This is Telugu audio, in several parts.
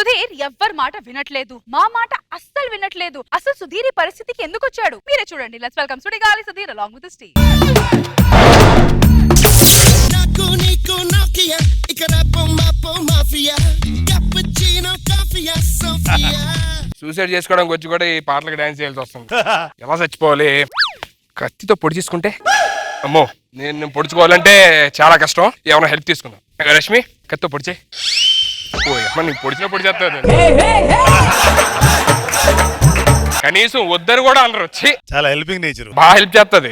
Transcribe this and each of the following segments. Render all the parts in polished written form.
సుధీర్ ఎవ్వరి మాట వినట్లేదు, మా మాట అస్సలు వినట్లేదు. అసలు సుధీర్ ఈ పరిస్థితికి ఎందుకు వచ్చాడు మీరే చూడండి. Let's welcome Sudigali Sudheer along with Steve. Suicide చేసుకోవడానికి వచ్చి కూడా ఈ పాటలకు డాన్స్ చేయాల్సి వస్తుంది. ఎలా చచ్చిపోవాలి? కత్తితో పొడి చేసుకుంటే అమ్మో, నేను పొడుచుకోవాలంటే చాలా కష్టం. ఏమైనా హెల్ప్ తీసుకుందాం. రష్మి కత్తితో పొడిచే. ఓ అమ్మ, నీకు పొడిచినా పొడి చేస్తాను. కనీసం వద్దరు కూడా అనరు. వచ్చి చాలా హెల్పింగ్ నేచర్, బాగా హెల్ప్ చేస్తుంది.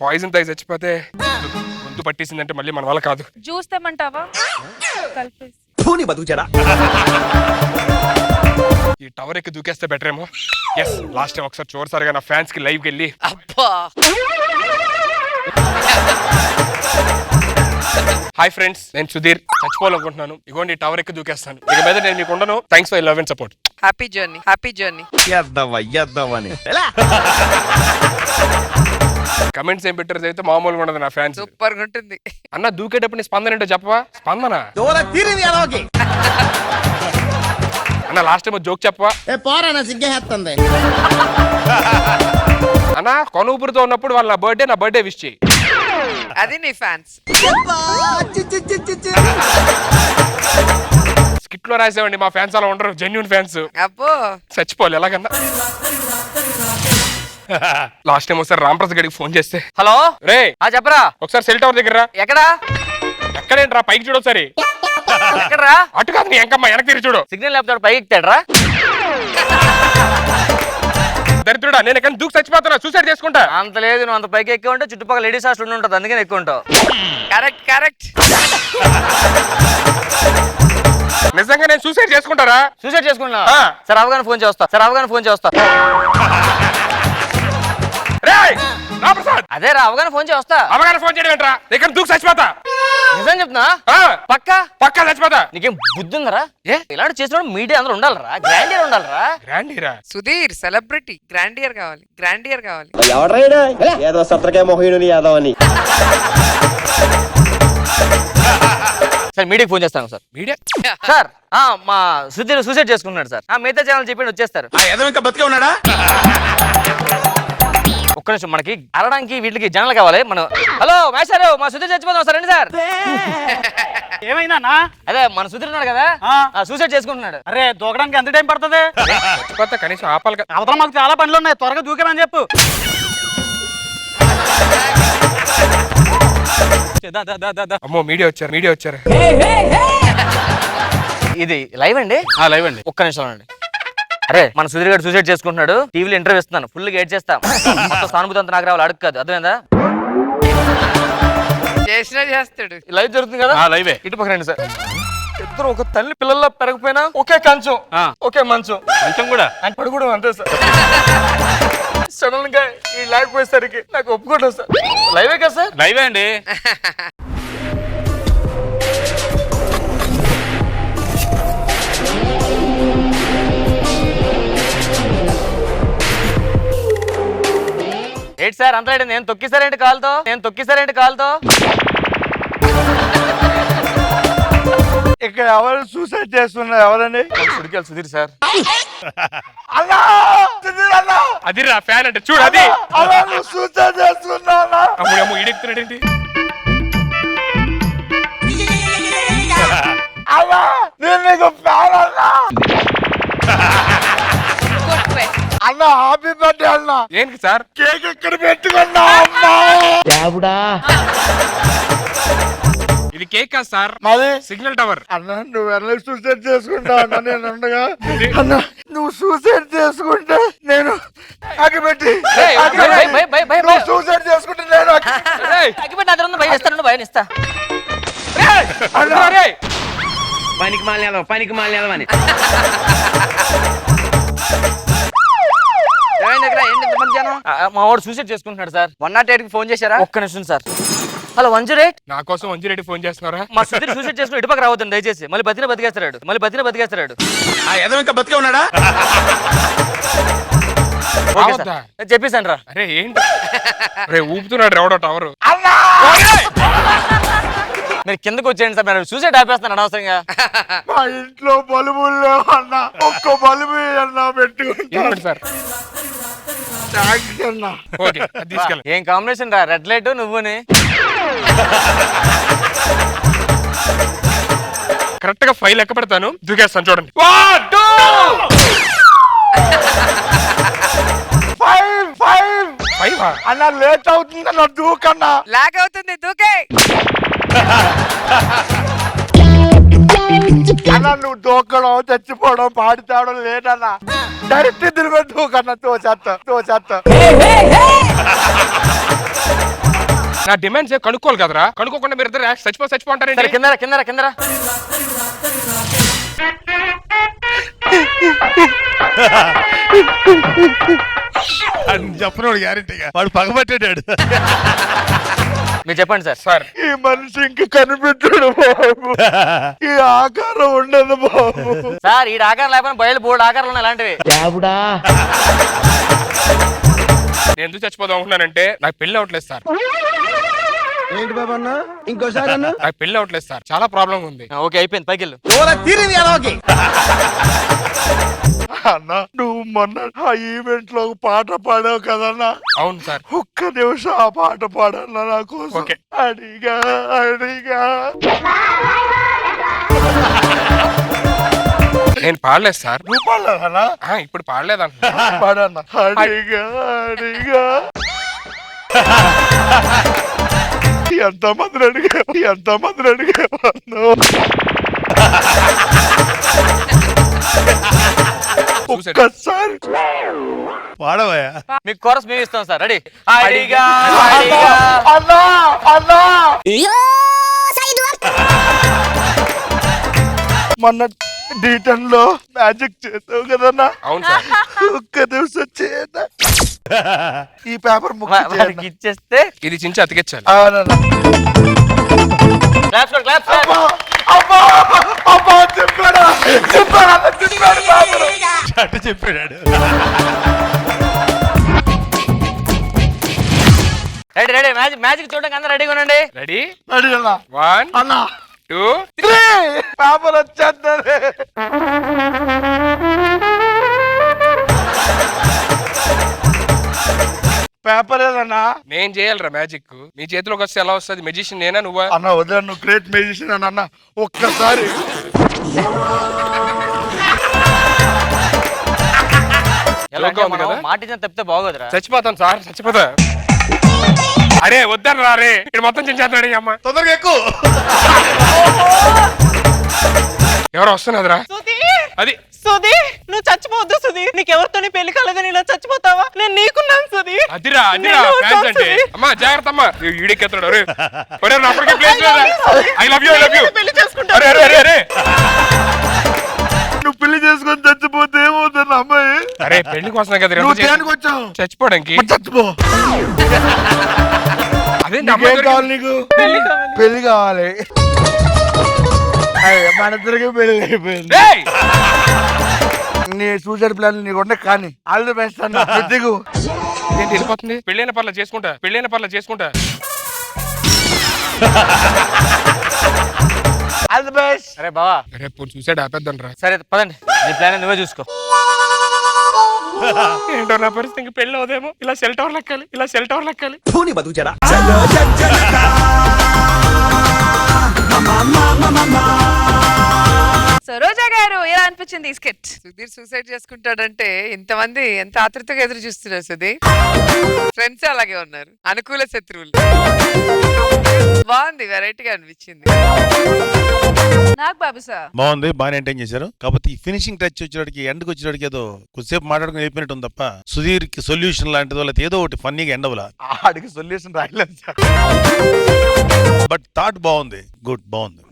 పాయిజన్ తాగి చచ్చిపోతే గొంతు పట్టేసిందంటే మళ్ళీ మన వల్ల కాదు. జ్యూస్ తెమ్మంటావా? కలిపేసి ఈ టవర్ ఎక్కి దూకేస్తే బెటర్ ఏమో. ఎస్, లాస్ట్ టైం ఒకసారి చూడసారిగా నా ఫ్యాన్స్ కి లైవ్ వెళ్ళి హాయ్ ఫ్రెండ్స్, నేను సుధీర్. చచ్చిపోవాలనుకుంటున్నాను. ఇగోండి టవర్ ఎక్కి దూకేస్తాను. ఇక మీద నేను మీకు ఉండను. Thanks for love and support. Happy journey, happy journey. Comments ఏం పెట్టారు అయితే మామూలుగా ఉండదు నా ఫ్యాన్స్. సూపర్ గా ఉంటుంది అన్న. దూకేటప్పుడు నీ స్పందన ఏంటో చెప్పవా? స్పందన అన్న, లాస్ట్ టైం జోక్ చెప్పవా అన్న? కొనుగుపురితో ఉన్నప్పుడు వాళ్ళ నా బర్త్డే విష్ చేయి. అది నీ ఫ్యాన్స్. స్కిట్ లో రాసేవండి, మా ఫ్యాన్స్ అలా ఉండరు. Genuine fans. అబ్బో, చచ్చిపోవాలి ఎలాగన్నా. లాస్ట్ టైం ఒకసారి రాంప్రసాద్ గడికి ఫోన్ చేస్తే, హలో రే చెప్పరా, ఒకసారి సెల్ టవర్ దగ్గర ఎక్కడా? ఎక్కడేంట్రా? పైకి చూడు ఒకసారి. ఎక్కడరా? అటు కాదు నీ ఎంకమ్మ, వెనక్కి తిరిగి చూడు. సిగ్నల్ లేకపోతే పైకి ఎక్కుతాడరా? దరిద్రుడా, నేను ఎక్కడ దూకి చచ్చిపోతున్నా. సూసైడ్ చేసుకుంటా. అంత లేదు, నువ్వు అంత పైకి ఎక్కువ ఉంటే చుట్టుపక్కల లేడీస్ హాస్టల్ ఉంటుంది, అందుకని ఎక్కువ ఉంటావు. Correct correct. నిజంగా నేను సూసైడ్ చేసుకుంటారా? సూసైడ్ చేసుకున్నా. సార్ అవగానే ఫోన్ చేస్తా, సార్ అవగానే ఫోన్ చేస్తా. అదే రా, అవగానే ఫోన్ చేస్తా. అవగానే ఫోన్ చేయడం ఏంట్రా? ఇక్కడ దూకి చచ్చిపోతా. నిజం చెప్తున్నా? పక్కా పక్కా చచ్చిపోతా. నీకేం బుద్ధి ఉందరా? ఇలాంటి చేసినప్పుడు మీడియా అందరూ ఉండాలరా, గ్రాండియర్ ఉండాలరా. గ్రాండియరా? సుధీర్ సెలబ్రిటీ, గ్రాండియర్ కావాలి, గ్రాండియర్ కావాలి. ఏదో సత్రకే మొహీడు యాదవ్ అని. సార్ మీడియాకి ఫోన్ చేస్తాను సార్. మీడియా సార్ మా సుధీర్ సూసైడ్ చేసుకున్నాడు సార్. మిగతా ఛానల్ చెప్పి వచ్చేస్తారు. ఇంకా బతికే ఉన్నాడా? ఒక్క నిమిషం, మనకి అరడానికి వీటికి జనాలు కావాలి. మనం హలో మేషారు, మా సుధీర్ చచ్చిపోతాం సార్. రండి సార్. ఏమైందా? అదే మన సుధీర్ ఉన్నాడు కదా, సూసైడ్ చేసుకుంటున్నాడు. అరే దూకడానికి ఎంత టైం పడుతుంది? చచ్చిపోతా, కనీసం ఆపాలి. అవతల మాకు చాలా పనులు ఉన్నాయి, త్వరగా దూకేమని చెప్పు. అమ్మో, మీడియా వచ్చారు. ఇది లైవ్ అండి? లైవ్ అండి. ఒక్క నిమిషం అండి. అరే మన సుధీర్ గారు సూసైడ్ చేసుకుంటున్నాడు, టీవీలో ఇంటర్వ్యూ ఇస్తున్నాను, ఫుల్ గేట్ చేస్తాం. మొత్తం సానుభూతి అంతా నాకు రావాలి, అడుగు కాదు. అర్థమైందా? చేసినా చేస్తాడు. లైవ్ జరుగుతుంది కదా, లైవే. ఇటు పక్క రండి సార్. ఇద్దరు ఒక తల్లి పిల్లల్లో పెరగపోయినా ఒకే కంచం, ఒకే మంచం. మంచం కూడా పడు కూడా అంతే సార్. సడన్ గా ఈ లేకపోయేసరికి నాకు ఒప్పుకోవడం సార్. లైవే కదా సార్? లైవే అండి. ఏంటి సార్ అంత నేను తొక్కిసారేంటి కాలుతో? ఇక్కడ ఎవరు సూసైడ్ చేస్తున్నారు? ఎవరండి? సుడిగాలి సుధీర్ సార్. అది రా ఫ్యాన్ అంటే చూడు. అది సూసైడ్ చేస్తున్నా. అమ్మ ఈడెక్కుతున్నాడేంటి? నేను నీకు ఫ్యాన్ అన్న. హ్యాపీ బర్త్డే అన్న. ఏంటి సార్? కేక్ ఇక్కడ పెట్టుకున్నా అమ్మా. ఇది కేక్ కాదు సార్, మరి సిగ్నల్ టవర్. అన్న నువ్వు ఎలా సూసైడ్ చేసుకుంటావు అన్న? నేను ఉండగా అన్న, నువ్వు సూసైడ్ చేసుకుంటే నేను అగిపెట్టి నువ్వు సూసైడ్ చేసుకుంటే నేను భయనిస్తా. పనికి మాలని మా వాడు సూసైడ్ చేసుకుంటున్నాడు సార్. 108 కి ఫోన్ చేశారా? ఒక్క నిమిషం సార్. హలో 108. నా కోసం 108 ఫోన్ చేస్తున్నారా? మా సుధీర్ సూసైడ్ చేసుకుని ఇటుపక్క రావద్దండి దయచేసి. మళ్ళీ బతికేస్తాడు. ఇంకా బతికే ఉన్నాడా? చెప్పేసాను రా. అరే ఏంటి ఊపుతున్నాడు ఎవడో టవర్. మీరు కిందకు వచ్చేయండి సార్, మీరు సూసైడ్ ఆపేస్తాను అనవసరంగా. మా ఇంట్లో బలుబులు లేవన్నా, ఒక్క బలుబు అన్నా పెట్టుకుంటా. ఇవ్వండి సార్. థాంక్స్ అన్నా. ఓకే, అది తీసుకెళ్ళండి. ఏం కాంబినేషన్ రా, రెడ్ లైట్ నువ్వుని. కరెక్ట్ గా 5 లెక్క పెడతాను, దూకేస్తాను చూడండి. 5 అన్నా లేట్ అవుతుందన్నా దూకన్నా. లాగ్ అవుతుంది, దూకే. అన్నా నువ్వు దూకడం చచ్చిపోవడం పాడుతావడం లేదన్నా, డైరెక్ట్ తిరిగి దూకన్నా. తోచేత్త నా డిమాండ్స్ కనుక్కోవాలి కదరా, కనుక్కోకుండా మీరు ఇద్దరు చచ్చిపో సరే అంటారండి. కిందరా. చెప్పినోడు గ్యారెంటీగా వాడు పగబట్టాడు. మీరు చెప్పండి సార్. సార్ ఈ మనిషి ఇంక కనిపించడు బాబు, ఈ ఆకారం ఉండదు బాబు. సార్ ఈ ఆకారం లేకపోయినా బయలు బోర్డు ఆకారాలు ఉన్నాయి అలాంటివి. నేను ఎందుకు చచ్చిపోదాం అనుకున్నానంటే నాకు పెళ్లి అవట్లేదు సార్. ఏంటి బాబా అన్న ఇంకోసారి అన్న నాకు పెళ్లి అవట్లేదు సార్, చాలా ప్రాబ్లం ఉంది. ఓకే అయిపోయింది, పైకి వెళ్ళు. అన్నా నువ్వు మొన్న ఆ ఈవెంట్ లో పాట పాడావు కదన్నా, అవును సార్. ఒక్క నిమిషం ఆ పాట పాడన్నా నా కోసం. ఓకే. అడిగా నేను పాడలేదు సార్. నువ్వు పాడలేదన్నా? ఇప్పుడు పాడలేదు పాడన్నా. అడిగా ఎంతమందిని అడిగావు ఒక్కసారి వాడవయ్యా. మీకు కోరస్ మేము ఇస్తాం సార్. రెడీ. అన్నా మొన్న D10 లో మ్యాజిక్ చేసావు కదన్నా, అవును సార్. ఒక్క నిమిషం చేయన్నా. ఈ పేపర్ వాడికి ఇచ్చేస్తే ఇది చించి అతికించాలి. చెప్పాడు. రెడీ. మ్యాజిక్ చూడడానికి అందరూ రెడీగా ఉండండి. రెడీ, అడిగన్నా 1 అన్నా 2 పేపర్ వచ్చేస్తుంది. పేపర్ ఏదన్నా? నేను చేయాలరా మ్యాజిక్. నీ చేతిలోకి వస్తే ఎలా వస్తుంది? మెజిషియన్ నేనా నువ్వా? అన్న వదిలే, నువ్వు గ్రేట్ మ్యూజిషియన్ అని అన్న. ఒక్కసారి ఎలా అంటే జోక్గా ఉంది మనం కదా? మాట ఇచ్చిన తప్పితే బాగోదురా. చచ్చిపోతాను సార్, చచ్చిపోతా. అరే వద్దారు రే, ఇక్కడ మొత్తం చించేస్తున్నాడు ఈ అమ్మ. తొందరగా ఎక్కువ. ఎవరో వస్తున్నదిరా. అది సుధీ, నువ్వు చచ్చిపోవద్దు సుధీ. నీకెవరితోని పెళ్లి కలదని ఇలా చచ్చిపోతావా? నేను నీకున్నాను సుధీ. అదిరా నేను ఫ్యాన్స్ అంటే. సుధీ. అమ్మా జాగ్రత్త అమ్మా, ఈడెక్కేస్తాడు. అరే అప్పటికే ప్లేస్ లేదా? I love you. పెళ్లి చేసుకుంటా. అరే నువ్వు పెళ్లి చేసుకొని చచ్చిపోతే ఏమవుతుంది అమ్మాయి? అరే పెళ్లి కోసం కదా నువ్వు దేనికి వచ్చావు? చచ్చిపోవడానికి. మరి చచ్చిపో. అదే నీకేం కావాలి నీకు? పెళ్లి కావాలి. అయ్య, మన ఇద్దరికి పెళ్లి అయిపోయింది. నీ సూసైడ్ ప్లాన్ నీకు ఉండే కానీ ఆల్ ది బెస్ట్ అన్న. దిగు. ఏంటి వెళ్ళిపోతుంది? పెళ్ళైన పర్ల చేసుకుంటా. All the best. అరే బావా, రేపు సూసైడ్ ఆపేద్దాం రా. సరే పదండి, నీ ప్లాన్ నువ్వే చూసుకో. ఏంటో నా పరిస్థితి, ఇంక పెళ్ళి అవుదేమో. ఇలా సెల్ టవర్ లెక్కాలి. సరోజా గారు ఎలా అనిపించింది ఈ స్కిట్? సుధీర్ సూసైడ్ చేసుకుంటాడంటే ఇంతమంది ఎంత ఆతృతగా ఎదురు చూస్తున్నారు సుధీర్. ఫ్రెండ్స్ అలాగే ఉన్నారు, అనుకూల శత్రువులు. బాగుంది, వెరైటీగా అనిపించింది. నాకు బాబు సార్ బాగుంది, బాగా ఎంటైన్ చేశారు. కాకపోతే ఈ ఫినిషింగ్ టచ్ వచ్చేటికి ఎండ్కి వచ్చేటికి ఏదో కొద్దిసేపు మాట్లాడుకుని అయిపోయినట్టు ఉంది తప్ప సుధీర్ కి సొల్యూషన్ లాంటిదో లేకపోతే ఏదో ఒకటి ఫన్నీగా ఎండవలా. ఆడికి సొల్యూషన్ రాయలేదు సార్. బట్ థాట్ బాగుంది, గుడ్ బాగుంది.